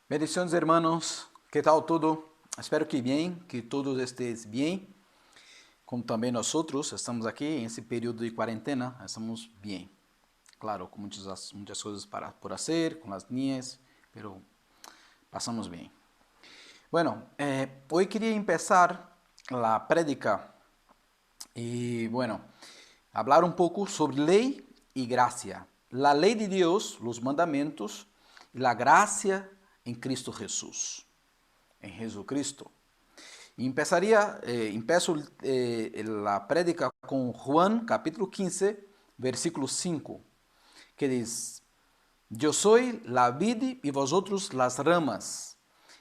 Bendiciones, hermanos. ¿Qué tal todo? Espero que bien, que todos estéis bien. Como também nós outros estamos aqui em esse período de quarentena, estamos bem. Claro, com muitas coisas por fazer, com as niñas, pero passamos bem. Bueno, hoy queria empezar a prédica e, bueno, hablar um pouco sobre lei e graça. La lei de Deus, os mandamentos e a graça em Cristo Jesus, em Jesucristo. E empeço a prédica com Juan, capítulo 15, versículo 5, que diz: Eu sou la vid e vosotros las ramas.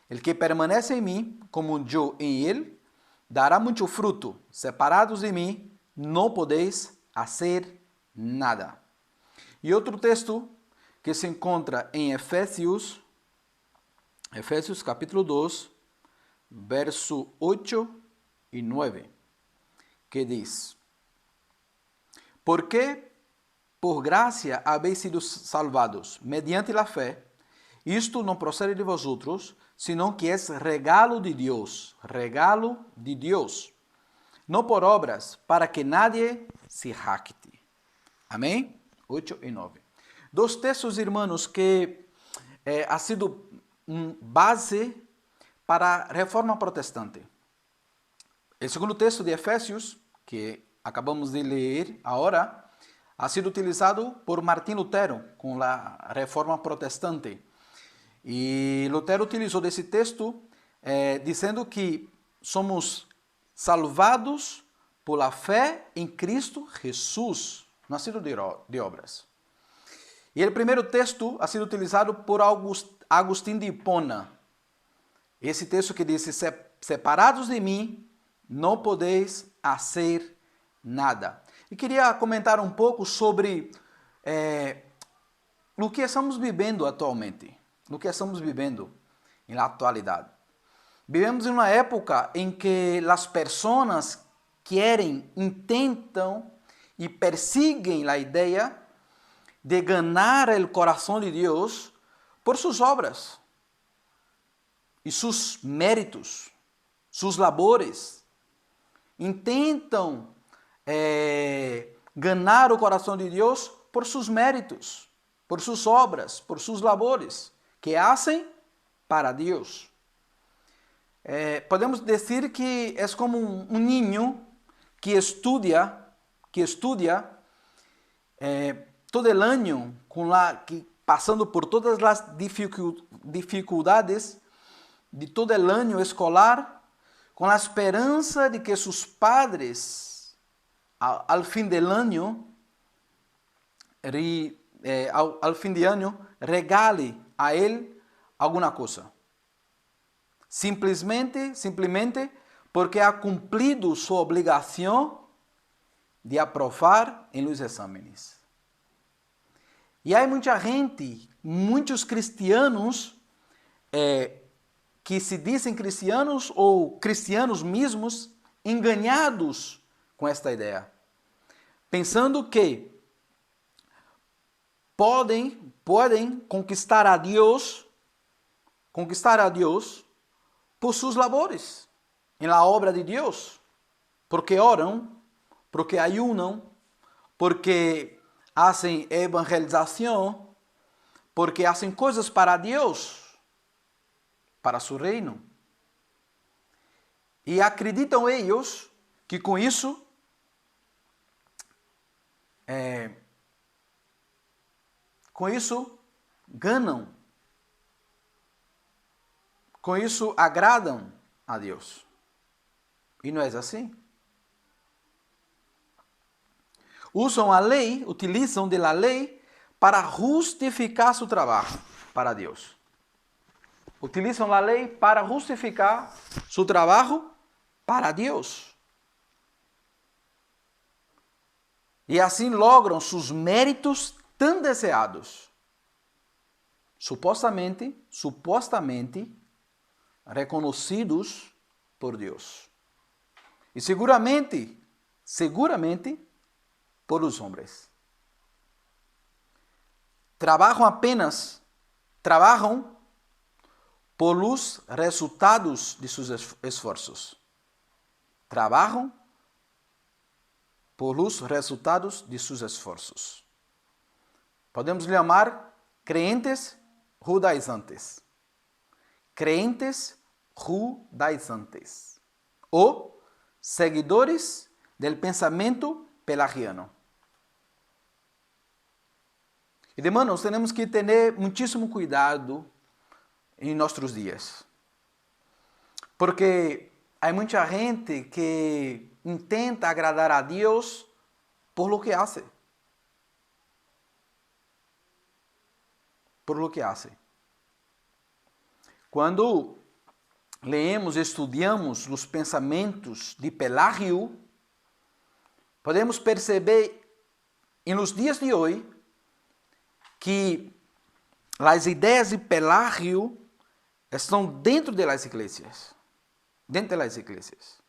El que permanece em mim, como eu em ele, dará muito fruto. Separados de mim, não podeis fazer nada. E outro texto que se encontra em Efésios capítulo 2, verso 8 e 9, que diz: Porque por gracia habéis sido salvados, mediante a fé. Isto não procede de vosotros, senão que é regalo de Deus, não por obras, para que nadie se jacte. Amém? 8 e 9. Dos textos, irmãos, que ha sido base para a reforma protestante. O segundo texto de Efésios, que acabamos de ler agora, ha sido utilizado por Martín Lutero com a reforma protestante. E Lutero utilizou desse texto dizendo que somos salvados por la fé em Cristo Jesus, não ha sido de obras. E o primeiro texto ha sido utilizado por Agostinho de Hipona. Esse texto que diz: separados de mim, não podeis fazer nada. E queria comentar um pouco sobre o que estamos vivendo atualmente, no que estamos vivendo na atualidade. Vivemos em uma época em que as pessoas querem, intentam e perseguem a ideia de ganhar o coração de Deus por suas obras e seus méritos, suas labores. Intentam ganhar o coração de Deus por seus méritos, por suas obras, por suas labores, que fazem para Deus. Podemos dizer que é como um niño que estudia todo o ano, passando por todas as dificuldades de todo o ano escolar, com a esperança de que seus padres, ao fim do ano, regale a ele alguma coisa. Simplesmente porque ha cumprido sua obrigação de aprovar em los exames. E há muita gente, muitos cristianos, que se dizem cristianos ou cristianos mesmos, enganados com esta ideia, pensando que podem conquistar a Deus por suas labores, em la obra de Deus, porque oram, porque ayunam, porque fazem evangelização, porque fazem coisas para Deus, para seu reino. E acreditam eles que com isso ganham, com isso agradam a Deus. E não é assim. Utilizam da lei para justificar seu trabalho para Deus. Utilizam a lei para justificar seu trabalho para Deus. E assim logram seus méritos tão deseados, supostamente reconhecidos por Deus. E seguramente por os homens. Trabalham por los resultados de sus esfuerzos. Trabajan por los resultados de sus esfuerzos. Podemos chamar crentes judaizantes. Crentes judaizantes. O seguidores del pensamento pelagiano. E, hermanos, temos que ter muitíssimo cuidado em nossos dias. Porque há muita gente que intenta agradar a Deus por lo que hace. Por lo que hace. Quando leemos e estudamos os pensamentos de Pelágio, podemos perceber, nos dias de hoje, que as ideias de Pelágio estão dentro das igrejas. Dentro das igrejas.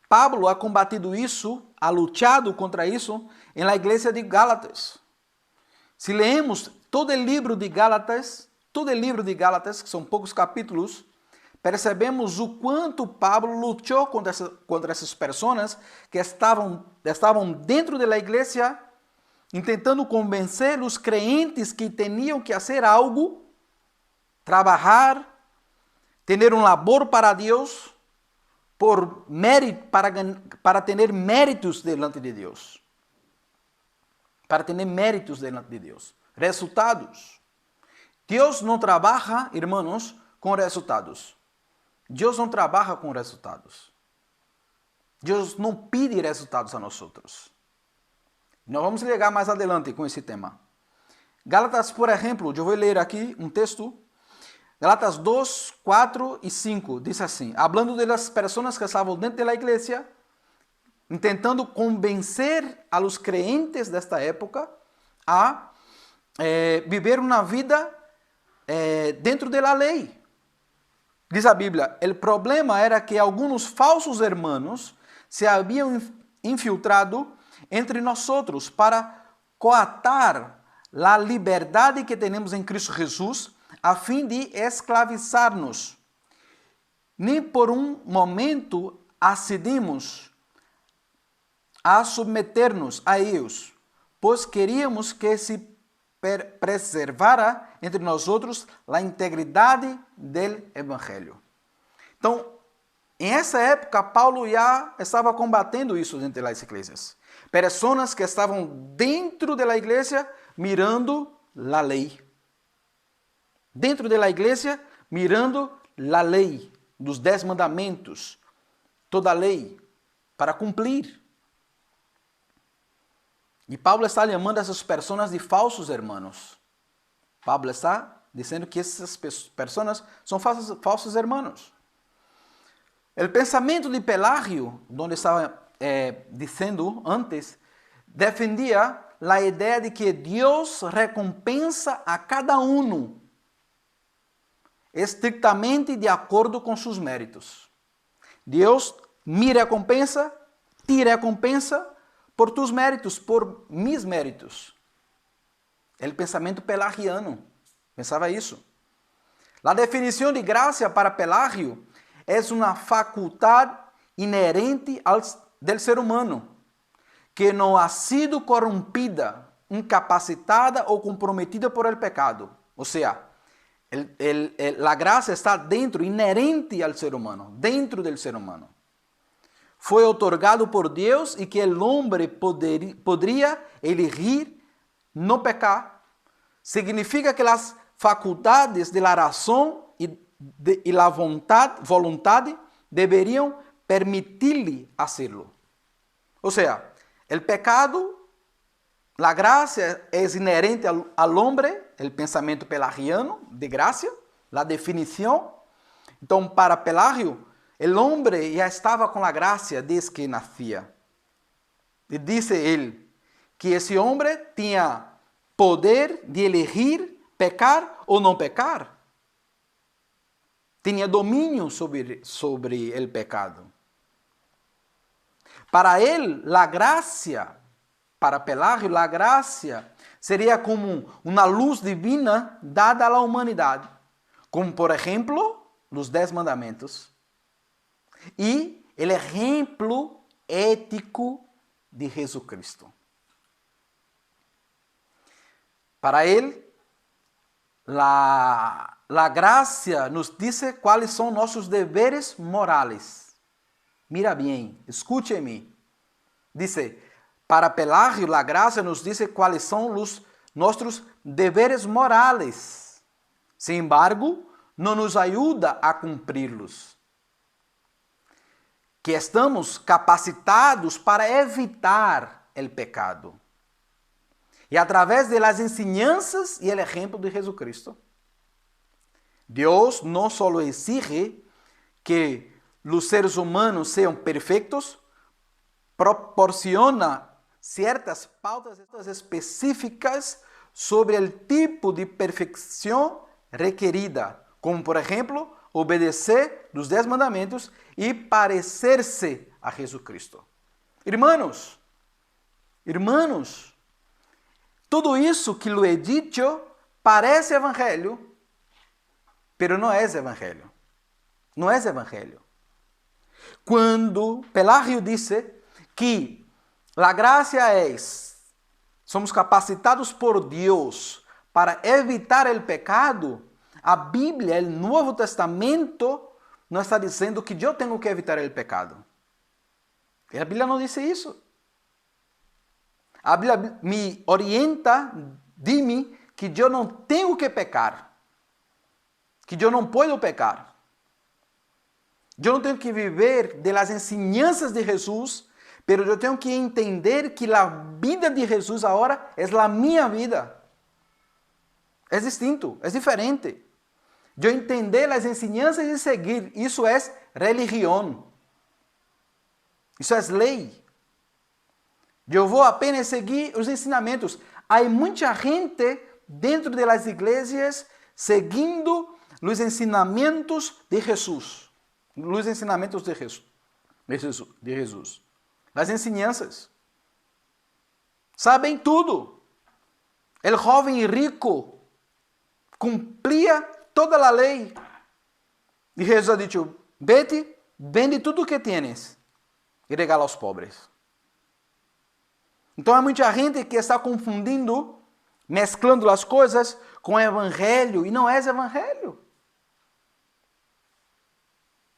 Pablo ha combatido isso, ha lutado contra isso na igreja de Gálatas. Se leemos todo o livro de Gálatas, que são poucos capítulos, percebemos o quanto Pablo lutou contra essas pessoas que estavam dentro da igreja, tentando convencer os crentes que tinham que fazer algo, trabalhar, ter labor para Deus, para ter méritos delante de Deus. Para ter méritos delante de Deus. Resultados. Deus não trabalha, irmãos, com resultados. Deus não trabalha com resultados. Deus não pede resultados a nós outros. Nós vamos chegar mais adelante com esse tema. Gálatas, por exemplo, eu vou ler aqui um texto. Gálatas 2, 4 e 5, diz assim, hablando das pessoas que estavam dentro da igreja, tentando convencer a los crentes desta época a viver uma vida dentro da lei. Diz a Bíblia, o problema era que alguns falsos hermanos se haviam infiltrado entre nós para coatar a liberdade que temos em Cristo Jesus, a fim de escravizar-nos. Nem por um momento accedimos a submeter-nos a eles, pois queríamos que se preservara entre nós outros a integridade do Evangelho. Então, em essa época, Paulo já estava combatendo isso dentro das igrejas. Pessoas que estavam dentro da igreja mirando a lei. Dentro da igreja, mirando a lei dos 10 mandamentos, toda a lei, para cumprir. E Paulo está chamando essas pessoas de falsos hermanos. Paulo está dizendo que essas pessoas são falsos hermanos. O pensamento de Pelágio, onde estava dizendo antes, defendia a ideia de que Deus recompensa a cada um estrictamente de acordo com seus méritos. Deus me recompensa, te recompensa por tus méritos, por mis méritos. O pensamento pelagiano pensava isso. A definição de graça para Pelágio é uma faculdade inerente do ser humano, que não ha sido corrompida, incapacitada ou comprometida por el pecado. Ou seja, a graça está dentro, inerente ao ser humano, dentro do ser humano. Foi otorgado por Deus e que o homem poderia elegir não pecar. Significa que as faculdades de la razão e la vontade deveriam permitir-lhe hacerlo. Ou seja, o pecado, a graça é inerente ao homem, o pensamento pelagiano de graça, a definição. Então, para Pelágio, o homem já estava com a graça desde que nascia. E disse ele que esse homem tinha poder de elegir pecar ou não pecar. Tinha domínio sobre o pecado. Para ele, a graça, para Pelágio, a graça seria como uma luz divina dada à humanidade. Como, por exemplo, os 10 mandamentos e o exemplo ético de Jesucristo. Para ele, a graça nos diz quais são nossos deveres morales. Mira bem, escute-me. Dice, para Pelágio, a graça nos diz quais são os nossos deveres morales. Sin embargo, não nos ajuda a cumpri-los. Que estamos capacitados para evitar o pecado. E através das ensinanças e o exemplo de Jesucristo, Deus não só exige que os seres humanos sejam perfeitos, proporciona certas pautas específicas sobre o tipo de perfeição requerida, como, por exemplo, obedecer os 10 mandamentos e parecer-se a Jesucristo. Irmãos, tudo isso que lhe he dicho parece evangelho, pero não é evangelho. Não é evangelho. Quando Pelágio disse que a graça somos capacitados por Deus para evitar o pecado, a Bíblia, o Novo Testamento, não está dizendo que eu tenho que evitar o pecado. A Bíblia não diz isso. A Bíblia me orienta, diz-me que eu não tenho que pecar, que eu não posso pecar. Eu não tenho que viver das ensinanças de Jesus, mas eu tenho que entender que a vida de Jesus agora é a minha vida. É distinto, é diferente. Eu entender as ensinanças e seguir, isso é religião. Isso é lei. Eu vou apenas seguir os ensinamentos. Há muita gente dentro das igrejas seguindo os ensinamentos de Jesus. Os ensinamentos de Jesus. As ensinanças. Sabem tudo. O jovem rico cumpria toda a lei. E Jesus ha dicho, vete, vende tudo o que tienes e regala aos pobres. Então há muita gente que está confundindo, mesclando as coisas com o evangelho, e não é evangelho.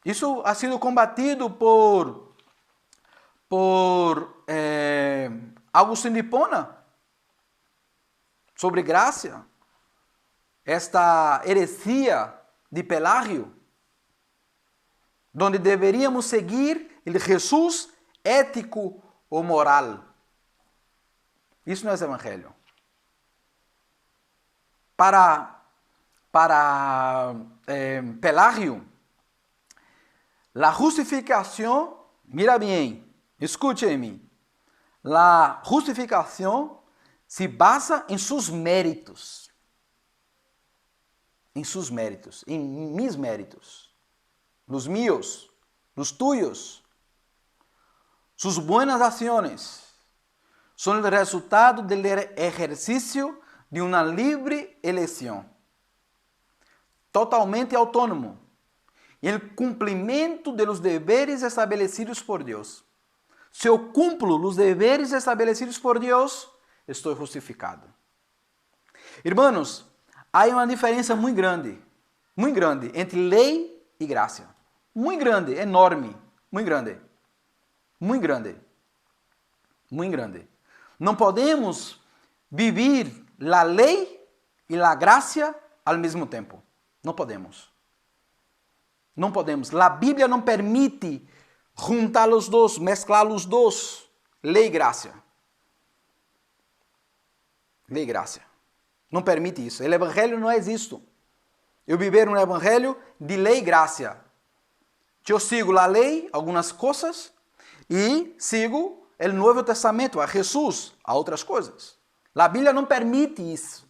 Isso ha sido combatido por Agostinho de Hipona, sobre graça, esta heresia de Pelágio, onde deveríamos seguir o Jesus ético ou moral. Isso não é evangelho. Para Pelágio, a justificação, mira bem, escute-me, a justificação se basa em seus méritos. Em seus méritos, em mis méritos, los míos, los tuyos. Sus buenas acciones son el resultado del ejercicio de una libre elección, totalmente autónomo, y el cumplimiento de los deberes establecidos por Dios. Si yo cumplo los deberes establecidos por Dios, estou justificado. Irmãos, há uma diferença muito grande entre lei e graça. Muito grande, enorme, muito grande. Muito grande. Muito grande. Não podemos viver a lei e a graça ao mesmo tempo. Não podemos. Não podemos. A Bíblia não permite juntar os dois, mesclar os dois. Lei e graça. Lei e graça. Não permite isso. O Evangelho não é isto. Eu viver um Evangelho de lei e graça. Eu sigo a lei, algumas coisas, e sigo o Novo Testamento, a Jesus, a outras coisas. A Bíblia não permite isso.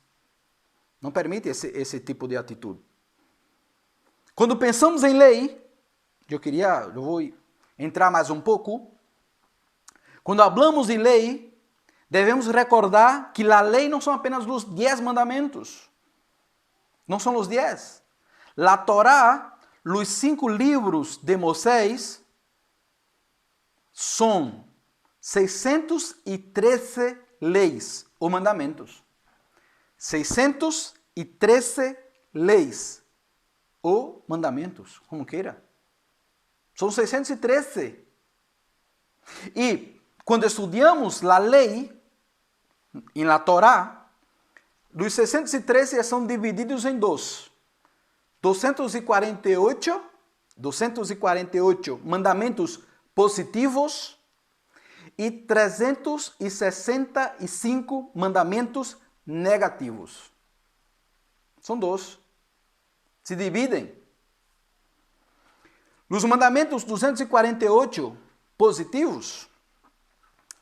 Não permite esse tipo de atitude. Quando pensamos em lei, eu vou entrar mais um pouco. Quando falamos de lei, devemos recordar que a lei não são apenas os 10 mandamentos. Não são os 10. A Torá, os 5 livros de Moisés são 613 leis ou mandamentos. 613 leis ou mandamentos, como queira. São 613. E quando estudamos a lei, em la Torá, os 613 são divididos em dois. 248 mandamentos positivos e 365 mandamentos negativos. São dois. Se dividem. Os mandamentos 248 positivos,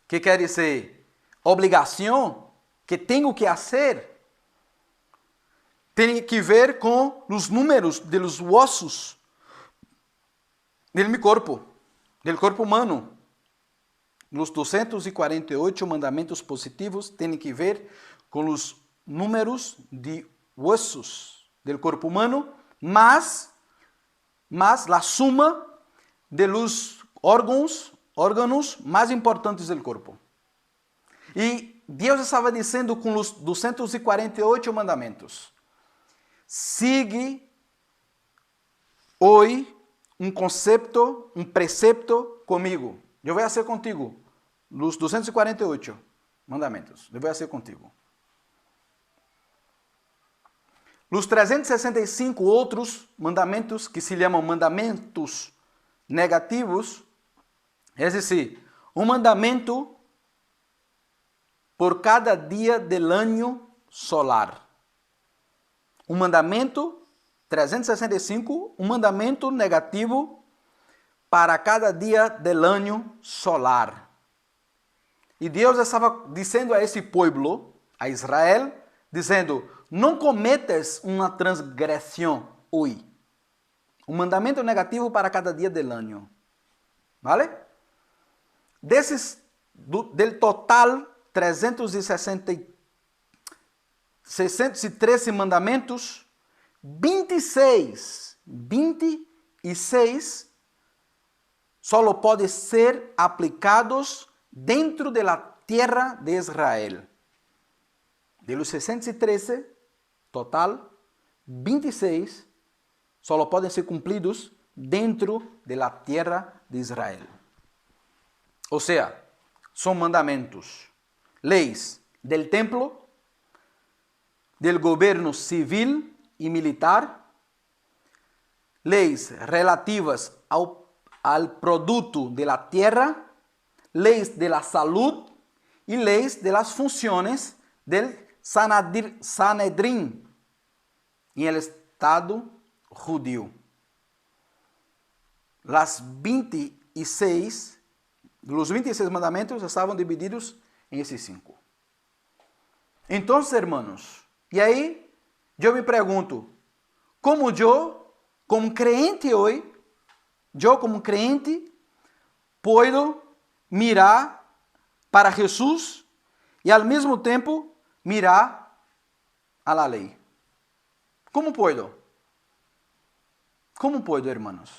que quer dizer obrigação, que tenho que fazer, tem que ver com os números dos ossos do meu corpo, do corpo humano. Os 248 mandamentos positivos têm que ver com os números de ossos do corpo humano, mas a suma de los órgãos mais importantes do corpo. E Deus estava dizendo com os 248 mandamentos: sigue hoje um conceito, um precepto comigo. Eu vou fazer contigo os 248 mandamentos. Eu vou fazer contigo. Os 365 outros mandamentos, que se chamam mandamentos negativos, é decir, um mandamento por cada dia do ano solar. Um mandamento 365, um mandamento negativo para cada dia do ano solar. E Deus estava dizendo a esse povo, a Israel, dizendo: não cometas uma transgressão hoje. Um mandamento negativo para cada dia do ano. Vale? Del total 613 mandamentos, 26 só podem ser aplicados dentro da terra de Israel. De los 613, total, 26 só podem ser cumpridos dentro da terra de Israel. Ou seja, são mandamentos, leis del templo, del governo civil e militar, leis relativas ao produto da terra, leis da saúde e leis das funções del Sanedrim em el Estado judío. Os 26 mandamentos estavam divididos em esses 5. Então, hermanos, e aí eu me pergunto, como eu, como crente hoje, posso mirar para Jesus e ao mesmo tempo mirar a la lei? Como puedo? Como puedo, hermanos?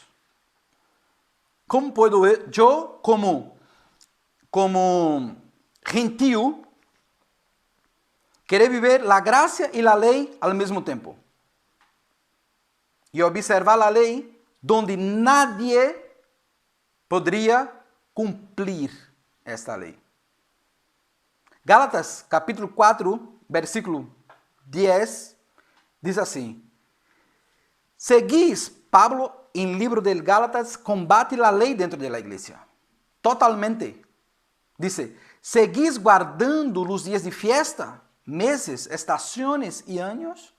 Como puedo eu, como gentil, querer viver a graça e a lei ao mesmo tempo? E observar a lei onde nadie poderia cumprir esta lei. Gálatas, capítulo 4, versículo 10, diz assim: seguis, Pablo, em livro de Gálatas, combate a lei dentro da igreja. Totalmente. Diz, seguis guardando os dias de fiesta, meses, estações e anos?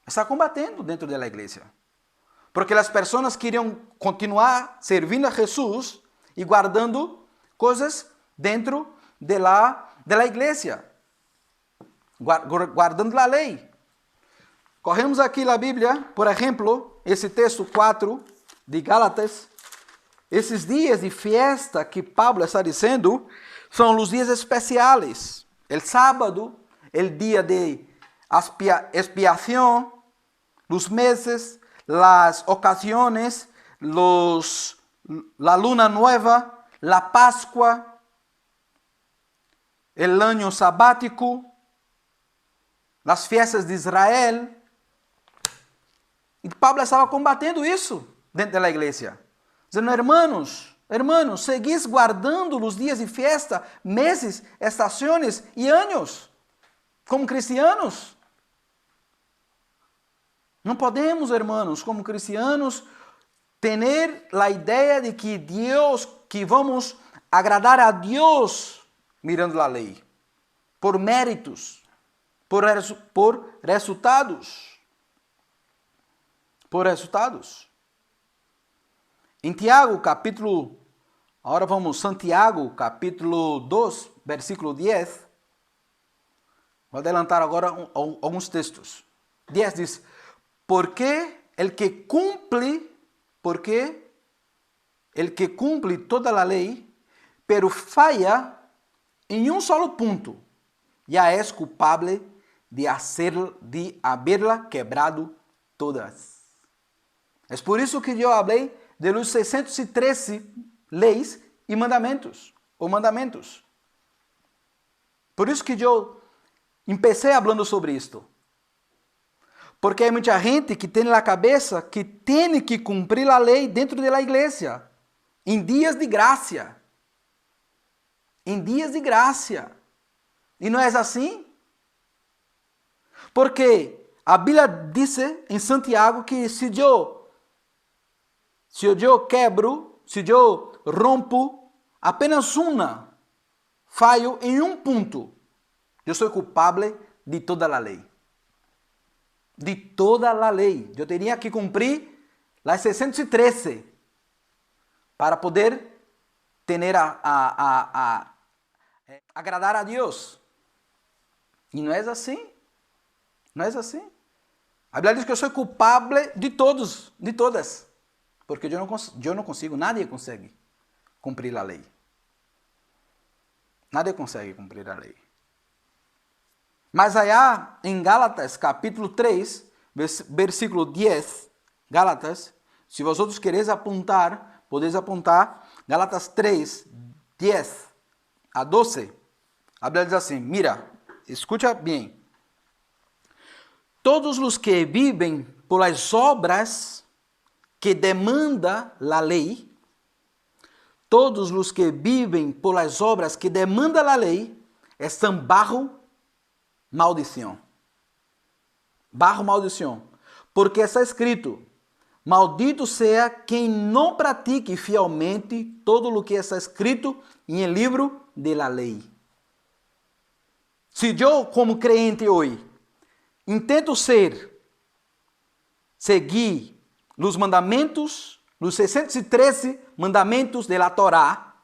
Está combatendo dentro da igreja. Porque as pessoas queriam continuar servindo a Jesus e guardando coisas dentro da igreja. Guardando a lei. Corremos aqui a Bíblia, por exemplo, esse texto 4 de Gálatas. Esses dias de fiesta que Pablo está dizendo são os dias especiais. O sábado, o dia de expiação, los meses, las ocasiones, la luna nueva, la Pascua, el año sabático, las fiestas de Israel. E Pablo estava combatendo isso dentro da igreja. Dizendo, hermanos, seguís guardando os dias de festa, meses, estações e anos, como cristianos. Não podemos, hermanos, como cristianos, ter a ideia de que que vamos agradar a Deus mirando a lei, por méritos, por resultados. Por resultados. Em Tiago, Santiago, capítulo 2, versículo 10. Vou adelantar agora alguns textos. 10 diz, porque el que cumpre toda a lei, pero falla em um solo ponto, já é culpável de haberla quebrado todas. É por isso que eu falei de los 613 leis e mandamentos, ou mandamentos. Por isso que eu empecé falando sobre isto. Porque há muita gente que tem na cabeça que tem que cumprir a lei dentro da igreja, em dias de graça. Em dias de graça. E não é assim? Porque a Bíblia diz em Santiago que se eu quebro, se eu rompo apenas falho em um ponto, eu sou culpável de toda a lei. De toda a lei. Eu teria que cumprir as 613 para poder agradar a Deus. E não é assim. Não é assim. A Bíblia diz que eu sou culpável de todas. Porque eu não consigo, nadie consegue cumprir a lei. Nadie consegue cumprir a lei. Mas allá em Gálatas, capítulo 3, versículo 10, Gálatas, se vocês quereis apontar, podeis apontar, Gálatas 3, 10 a 12, a Bíblia diz assim, mira, escucha bem. Todos os que vivem por as obras que demanda a lei, todos os que vivem por as obras que demanda a lei, estão bajo maldição. Bajo maldição. Porque está escrito, maldito seja quem não pratique fielmente todo o que está escrito em livro de la lei. Se eu, como crente hoje, intento seguir os mandamentos, os 613 mandamentos da Torá,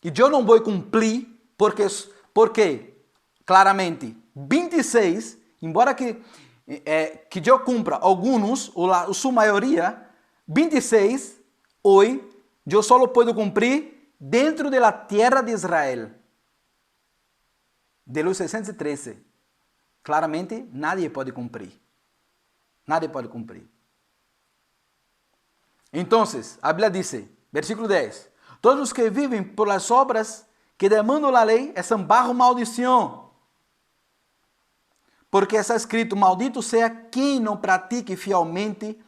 e eu não vou cumprir, porque claramente, 26, embora que eu cumpra alguns, ou a sua maioria, 26, hoje, eu só posso cumprir dentro da terra de Israel. De los 613. Claramente, nadie pode cumprir. Nadie pode cumprir. Então, a Bíblia diz, versículo 10, todos os que vivem por las obras que demandam a lei estão bajo maldição. Porque está escrito, maldito seja quem não pratique fielmente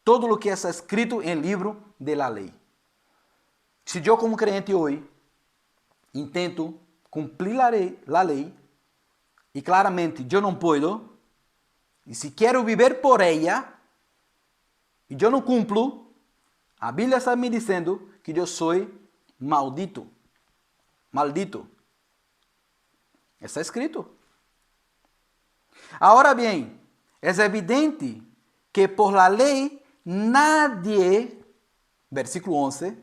todo o que está escrito em livro de la lei. Se eu, como crente hoje, intento cumprir a lei, e claramente eu não posso, e se quero viver por ela, e eu não cumplo, a Bíblia está me dizendo que eu sou maldito. Maldito. Está escrito. Agora bem, é evidente que por la lei nadie, versículo 11,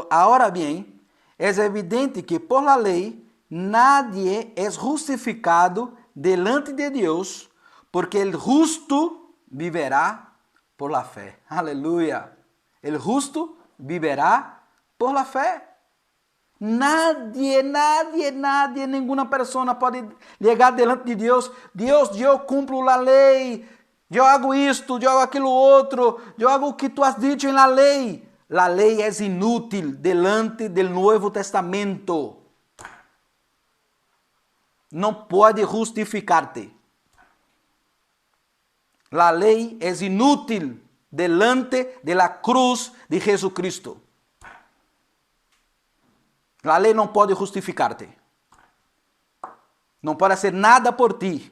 agora bem, é evidente que por la lei nadie é justificado delante de Deus, porque el justo viverá por la fé. Aleluia. El justo viverá por la fé. Nadie, nenhuma pessoa pode chegar diante de Deus. Deus, eu cumpro a lei. Eu hago isto, eu hago aquilo outro. Eu hago o que tu has dicho na lei. A lei é inútil delante do Novo Testamento. Não pode justificar-te. A lei é inútil delante da cruz de Jesucristo. A lei não pode justificar-te. Não pode fazer nada por ti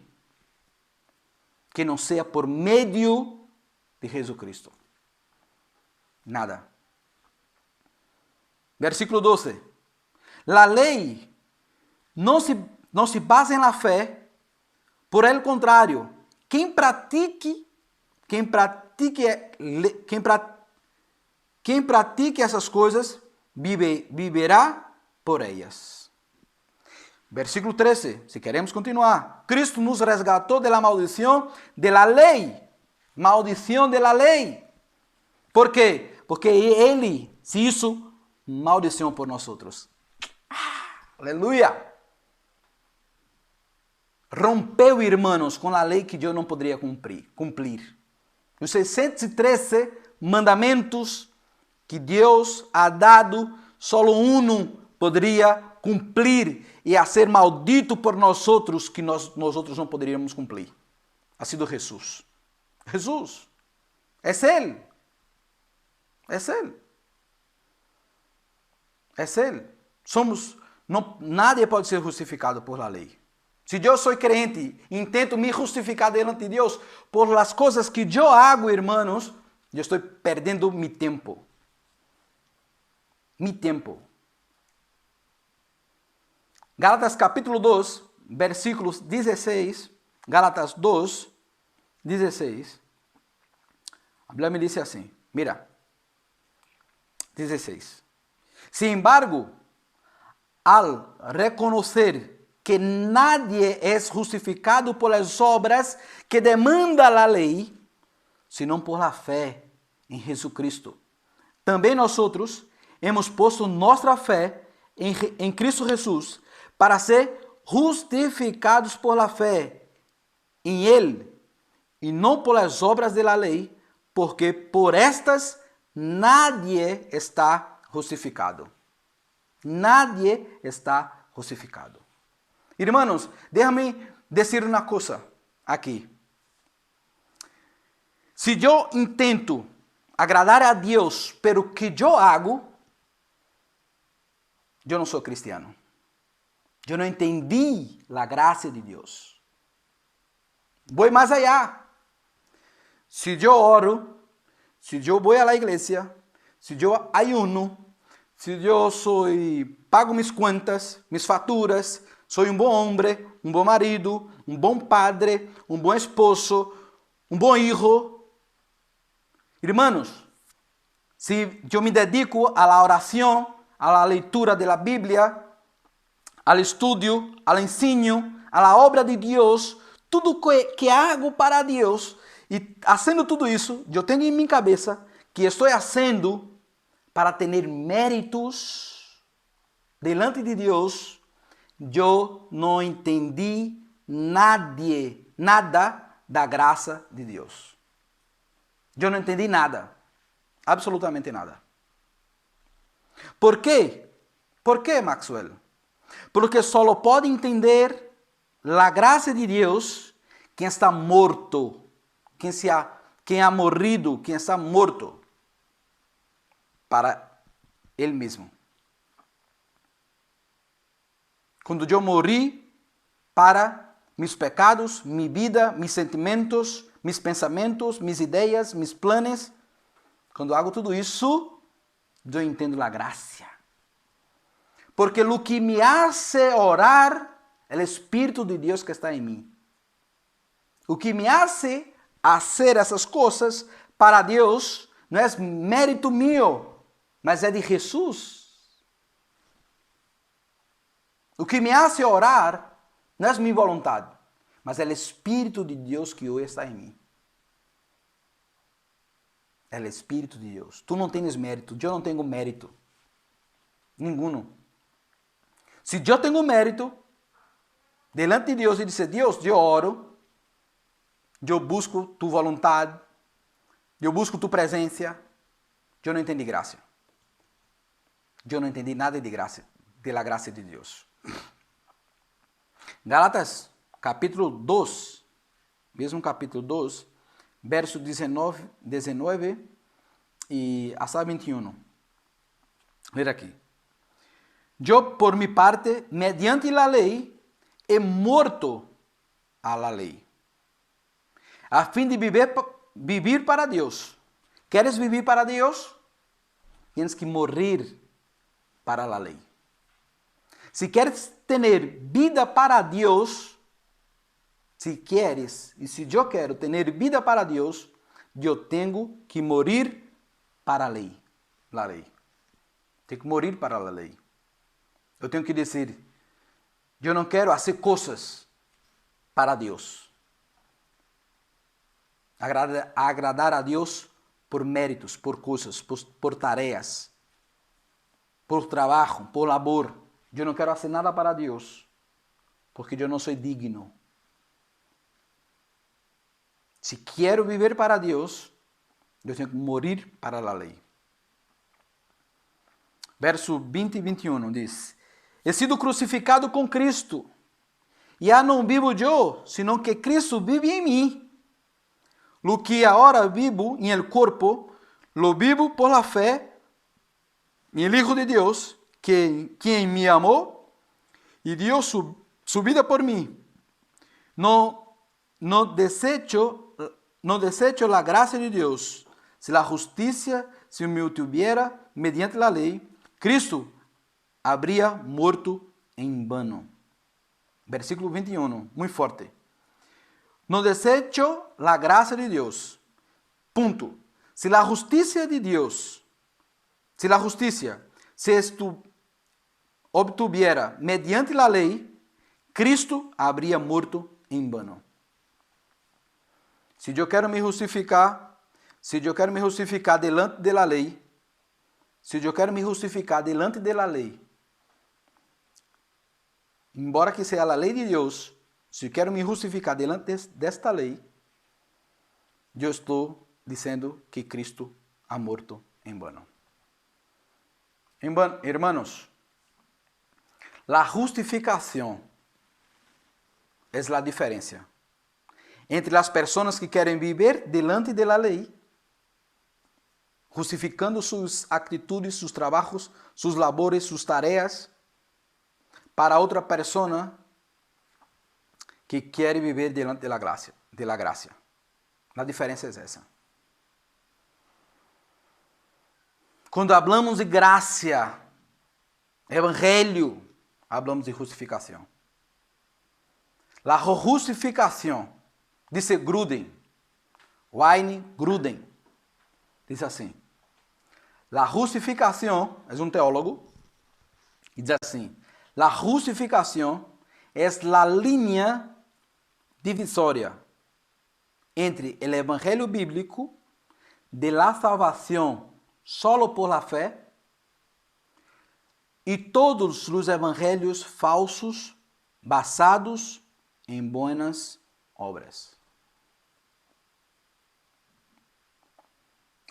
que não seja por meio de Jesucristo. Nada. Versículo 12. A lei não se basa na fé, por el contrário, quem pratique essas coisas viverá por elas. Versículo 13, se queremos continuar. Cristo nos resgatou da maldição da lei. Maldição da lei. Por quê? Porque Ele se hizo maldição por nós. Aleluia! Rompeu, irmãos, com a lei que eu não poderia cumprir. Os 613 mandamentos que Deus ha dado, solo um poderia cumprir e a ser maldito por nós que nós outros não poderíamos cumprir. Ha sido Jesus. Jesus. É Ele. É Ele. É Ele. Nadie pode ser justificado por la lei. Se eu sou crente e tento me justificar diante de Deus por as coisas que eu hago, irmãos, eu estou perdendo meu tempo. Mi tempo. Gálatas capítulo 2, versículos 16. Gálatas 2, 16. A Bíblia me diz assim, mira. 16. Sin embargo, al reconocer que nadie es justificado por las obras que demanda la ley, sino por la fe en Jesucristo. Também nós hemos posto nossa fé em Cristo Jesus para ser justificados por la fé em Ele e não por las obras de la lei, porque por estas nadie está justificado. Nadie está justificado. Irmãos, déjame dizer uma coisa aqui. Se eu intento agradar a Deus pelo que eu hago, eu não sou cristiano. Eu não entendi a graça de Deus. Vou mais allá. Se eu oro, se eu vou à igreja, se eu ayuno, se eu pago minhas contas, minhas faturas, sou um bom homem, um bom marido, um bom padre, um bom esposo, um bom hijo. Irmãos, se eu me dedico à oração, à leitura da Bíblia, ao estudo, ao ensino, à obra de Deus, tudo que hago para Deus, e fazendo tudo isso, eu tenho em minha cabeça que estou fazendo para ter méritos delante de Deus. Eu não entendi nada da graça de Deus. Eu não entendi nada. Absolutamente nada. ¿Por quê? ¿Por quê, Maxwell? Porque só pode entender a graça de Deus quem está morto, quem ha morrido, quem está morto para Ele mesmo. Quando eu morri para meus pecados, minha vida, meus sentimentos, meus pensamentos, minhas ideias, meus planos, quando hago tudo isso, eu entendo a graça. Porque o que me hace orar é o Espírito de Deus que está em mim. O que me hace fazer essas coisas para Deus não é mérito meu, mas é de Jesus. O que me hace orar não é minha vontade, mas é o Espírito de Deus que hoje está em mim. É o Espírito de Deus. Tu não tens mérito, eu não tenho mérito. Nenhum. Se eu tenho mérito delante de Deus e dizer, Deus, eu oro, eu busco tu vontade, eu busco tu presença, eu não entendi graça. Eu não entendi nada de graça, da graça de Deus. Gálatas, capítulo 2, mesmo capítulo 2, verso 19 e hasta 21. Ver aqui. Eu, por mi parte, mediante a lei, he morto a la lei, a fim de viver para Deus. ¿Queres vivir para Deus? Tienes que morrer para a lei. Se queres ter vida para Deus, se queres e se eu quero ter vida para Deus, eu tenho que morrer para a lei. Tenho que morrer para a lei. Eu tenho que dizer, eu não quero fazer coisas para Deus. Agradar a Deus por méritos, por coisas, por tarefas, por trabalho, por labor. Eu não quero fazer nada para Deus, porque eu não sou digno. Se quero viver para Deus, eu tenho que morrer para a lei. Verso 20 e 21 diz, he sido crucificado com Cristo, e já não vivo eu, sino que Cristo vive em mim. Lo que agora vivo em el corpo, lo vivo por la fé en el Hijo de Dios, quien me amó y dio su vida por mí. No desecho la gracia de Dios. Si la justicia se me tuviera mediante la ley, Cristo habría muerto en vano. Versículo 21, muy fuerte. No desecho la gracia de Dios. Punto. Si la justicia de Dios, se obtuviera mediante la ley, Cristo habría muerto en vano. Se eu quero me justificar delante de la lei, embora que seja a lei de Deus, se eu quero me justificar delante desta lei, eu estou dizendo que Cristo ha morto em vano. Hermanos, a justificação é a diferença entre as pessoas que querem viver delante da lei, justificando suas atitudes, seus trabalhos, suas labores, suas tarefas, para outra pessoa que quer viver delante da graça. A diferença é essa. Quando falamos de graça, evangelho, falamos de justificação. A justificação, diz Gruden, Wayne Gruden, diz assim, a justificação, é um teólogo, e diz assim, a justificação é a linha divisória entre o evangelho bíblico de la salvação solo por la fé e todos os evangelhos falsos basados em buenas obras.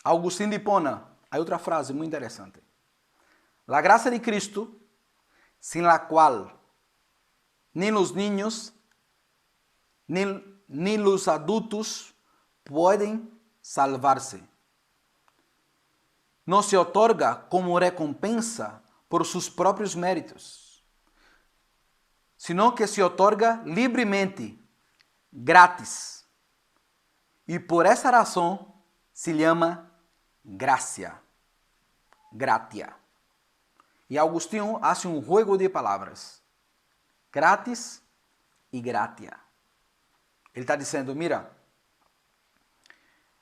Agustín de Hipona, há outra frase muito interessante. La gracia de Cristo, sin la cual ni los niños ni los adultos pueden salvarse, no se otorga como recompensa por sus propios méritos, sino que se otorga livremente, grátis. E por essa razão se chama gracia, gratia. E Agostinho hace um juego de palavras, grátis e gratia. Ele está dizendo, mira,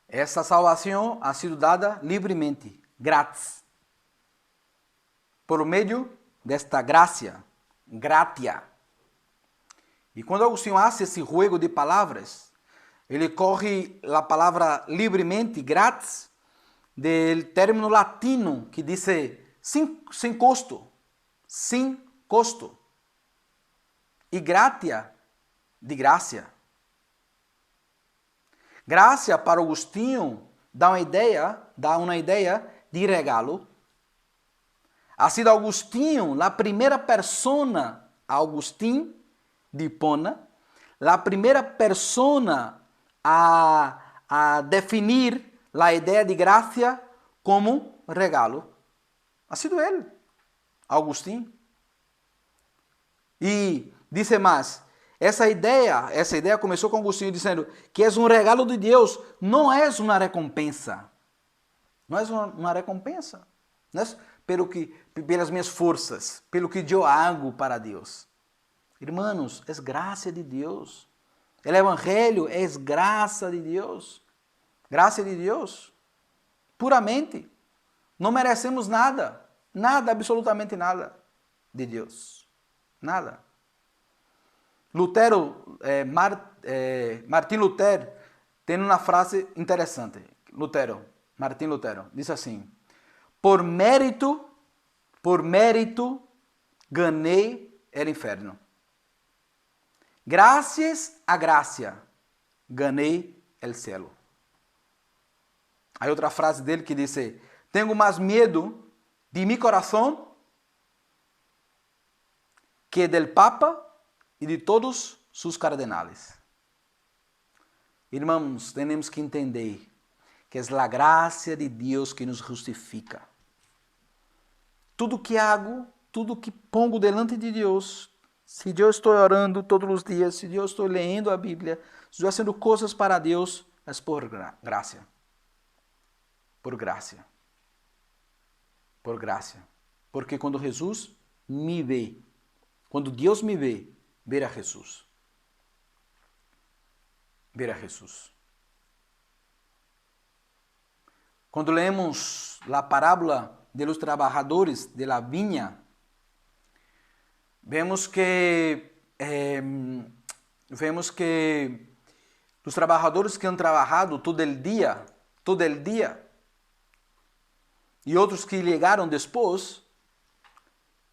essa salvação ha sido dada livremente, grátis, por meio desta gracia, gratia. E quando Agostinho hace esse juego de palavras, ele corre a palavra livremente, grátis, do término latino que diz sem custo, sem custo. e gratia de graça. Graça para Agostinho dá uma ideia de regalo. Ha sido Agustín la primera persona, Agustín de Hipona, la primera persona a definir la idea de gracia como regalo. Ha sido él, Agustín. E dice más, essa ideia começou com Agostinho dizendo que é um regalo de Deus, não é uma recompensa. Não é uma recompensa. Não é pelas minhas forças, pelo que eu hago para Deus. Irmãos, é graça de Deus. O Evangelho é graça de Deus. Graça de Deus. Puramente. Não merecemos nada. Nada, absolutamente nada de Deus. Nada. Martim Lutero tem uma frase interessante. Martim Lutero, diz assim: por mérito, ganhei o inferno. Graças a graça, ganhei o cielo. Há outra frase dele que diz: tenho mais medo de mi coração que del Papa e de todos seus cardenales. Irmãos, temos que entender que é a graça de Deus que nos justifica. Tudo que hago, tudo que pongo delante de Deus, se eu estou orando todos os dias, se eu estou lendo a Bíblia, se eu estou fazendo coisas para Deus, é por graça. Por graça. Por graça. Porque quando Jesus me vê, quando Deus me vê, ver a Jesus. Ver a Jesus. Quando lemos a parábola de los trabajadores de la viña, vemos que os trabalhadores que han trabajado todo el día, e outros que chegaram depois,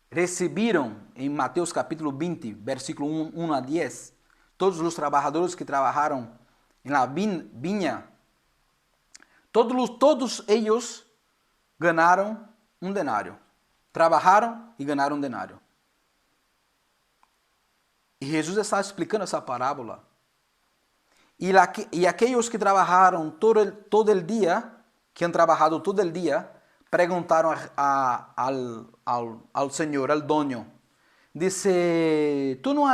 receberam em Mateus capítulo 20, versículo 1 a 10, todos os trabalhadores que trabalharam na viña, todos eles ganharam um denário. Trabalharam e ganharam um denário. E Jesus está explicando essa parábola. E aqueles que trabalharam todo o dia, que han trabalhado todo o dia, perguntaram ao Senhor, ao dono, disse: tu não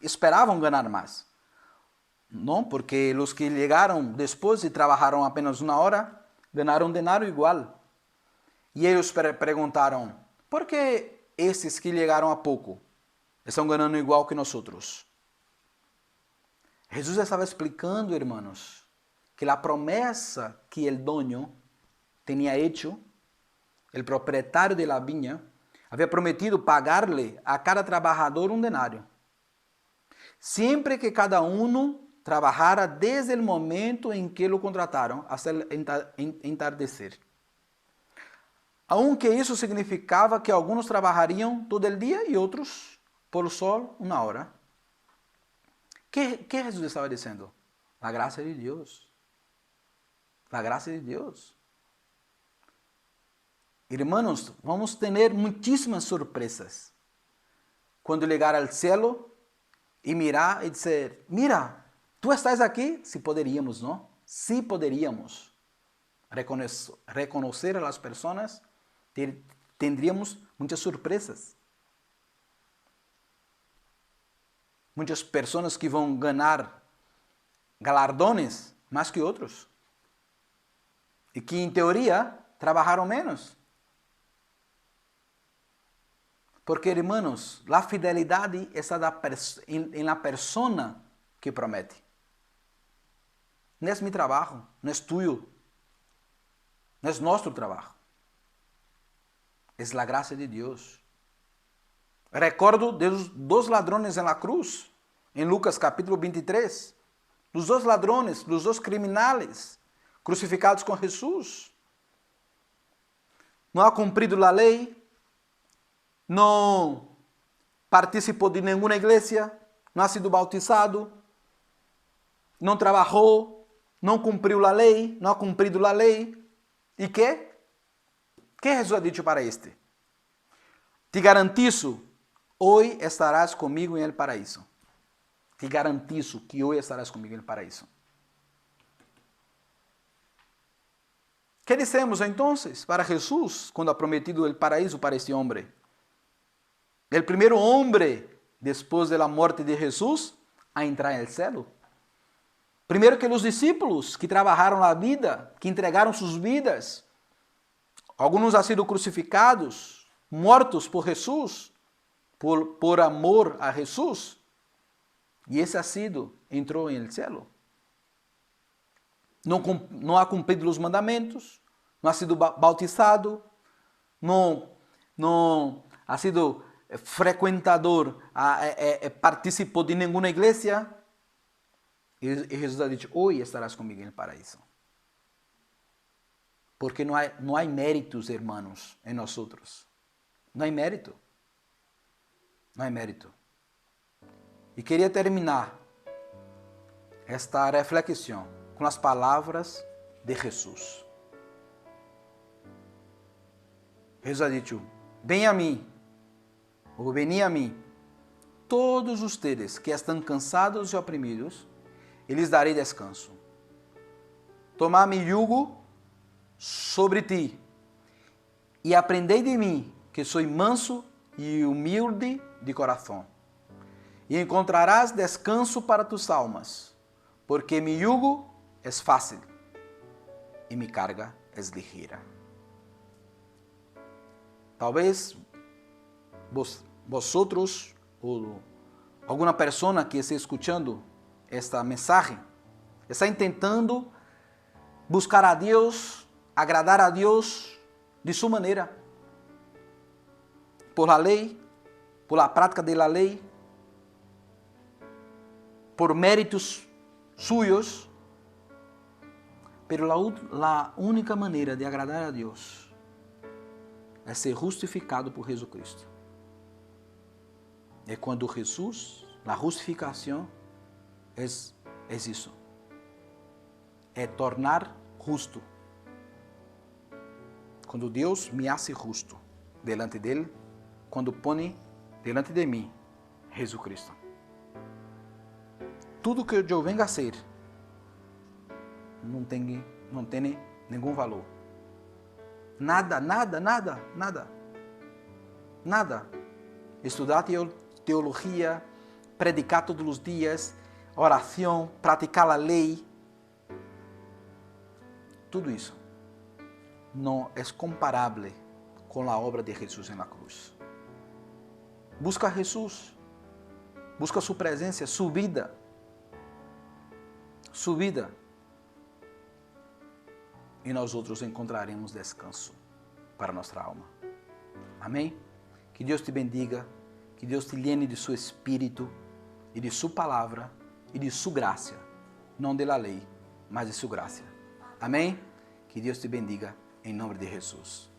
esperavam ganhar mais? Não, porque os que chegaram depois e trabalharam apenas uma hora, ganharam um denário igual. E eles perguntaram: por que esses que chegaram há pouco estão ganhando igual que nós outros? Jesus estava explicando, irmãos, que a promessa que o dono tinha hecho, o proprietário de la viña, havia prometido pagar-lhe a cada trabalhador um denário. Sempre que cada um trabalhara desde o momento em que lo contrataram até entardecer. Aunque isso significava que alguns trabalhariam todo o dia e outros por sol uma hora. Que Jesus estava dizendo? A graça de Deus. A graça de Deus. Irmãos, vamos ter muitíssimas surpresas quando chegar ao céu e mirar e dizer: mira, tu estás aqui? Se poderíamos, não? Se poderíamos reconhecer as pessoas, tendríamos muitas surpresas. Muitas pessoas que vão ganhar galardones mais que outros. E que, em teoria, trabalharam menos. Porque, irmãos, a fidelidade está em la persona que promete. Não é meu trabalho, não é tuyo, não é nosso trabalho. É a graça de Deus. Recordo dos dois ladrones na cruz, em Lucas capítulo 23. Os dois ladrones, os dois criminais, crucificados com Jesus. Não ha cumprido a lei, não participou de nenhuma igreja, não ha sido bautizado, não trabalhou, não cumpriu a lei, não ha cumprido a lei. E que? Que Jesus ha dicho para este? Te garantizo, hoje estarás comigo em el paraíso. Te garantizo que hoje estarás comigo em el paraíso. ¿Qué dissemos entonces para Jesús quando ha prometido el paraíso para este hombre? El primeiro hombre, después de la muerte de Jesús, a entrar en el cielo. Primeiro que os discípulos que trabalharam a vida, que entregaram suas vidas. Alguns han sido crucificados, mortos por Jesus, por amor a Jesus. E esse entrou em el cielo. Não ha cumprido os mandamentos, não ha sido bautizado, não ha sido frequentador, participou de nenhuma igreja. E Jesus ha dicho, hoje estarás comigo no paraíso. Porque não há méritos, hermanos, em nós outros. Não há mérito. Não há mérito. E queria terminar esta reflexão com as palavras de Jesus. Jesus ha dicho, ven a mim, ou vení a mim, todos ustedes que estão cansados e oprimidos, e lhes darei descanso. Tomar mi jugo sobre ti, e aprendei de mim, que sou manso e humilde de coração, e encontrarás descanso para tus almas, porque mi jugo é fácil e mi carga é ligeira. Talvez vosotros ou alguma pessoa que esteja escutando esta mensagem está tentando buscar a Deus, agradar a Deus de sua maneira, por la lei, por la prática de la lei, por méritos suyos, pero la única maneira de agradar a Deus é ser justificado por Jesucristo. É quando Jesus, a justificação, é isso. É tornar justo. Quando Deus me hace justo delante dele, quando põe delante de mim Jesus Cristo. Tudo que eu venga a ser não tem nenhum valor. Nada. Estudar teologia, predicar todos os dias, oração, praticar a lei, tudo isso não é comparável com a obra de Jesus na cruz. Busca Jesus, busca sua presença, sua vida, e nós outros encontraremos descanso para nossa alma. Amém? Que Deus te bendiga, que Deus te llene de seu Espírito e de sua palavra e de sua graça, não de la lei, mas de sua graça. Amém? Que Deus te bendiga em nome de Jesus.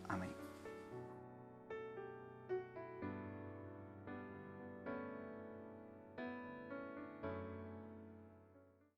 Amém.